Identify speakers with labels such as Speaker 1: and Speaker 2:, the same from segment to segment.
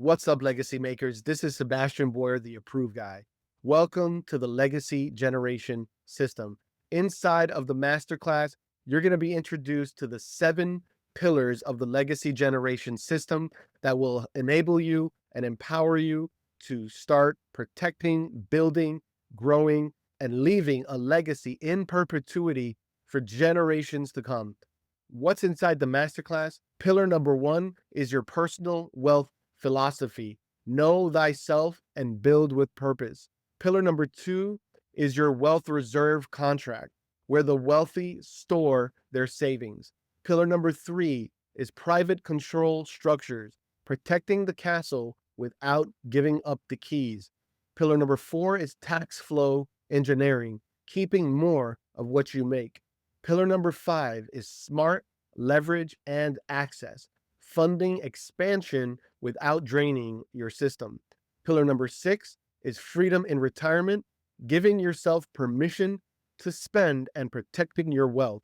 Speaker 1: What's up, legacy makers? This is Sebastian Boyer, the approved guy. Welcome to the legacy generation system. Inside of the masterclass, you're going to be introduced to the 7 pillars of the legacy generation system that will enable you and empower you to start protecting, building, growing, and leaving a legacy in perpetuity for generations to come. What's inside the masterclass? Pillar number 1 is your personal wealth philosophy. Know thyself and build with purpose. Pillar number 2 is your wealth reserve contract, where the wealthy store their savings. Pillar number 3 is private control structures, protecting the castle without giving up the keys. Pillar number 4 is tax flow engineering, keeping more of what you make. Pillar number 5 is smart leverage and access, funding expansion without draining your system. Pillar number 6 is freedom in retirement, giving yourself permission to spend and protecting your wealth.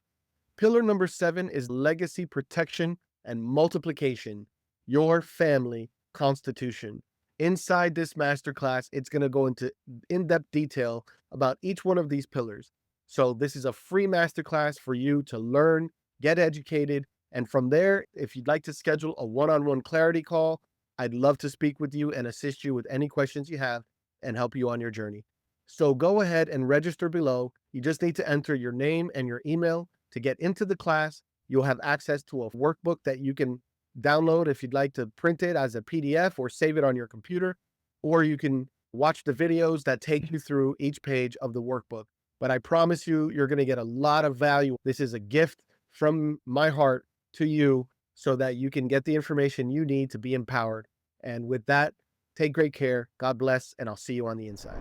Speaker 1: Pillar number 7 is legacy protection and multiplication, your family constitution. Inside this masterclass, it's going to go into in-depth detail about each one of these pillars. So this is a free masterclass for you to learn, get educated, and from there, if you'd like to schedule a one-on-one clarity call, I'd love to speak with you and assist you with any questions you have and help you on your journey. So go ahead and register below. You just need to enter your name and your email to get into the class. You'll have access to a workbook that you can download if you'd like to print it as a PDF or save it on your computer, or you can watch the videos that take you through each page of the workbook. But I promise you, you're going to get a lot of value. This is a gift from my heart to you so that you can get the information you need to be empowered. And with that, take great care. God bless, and I'll see you on the inside.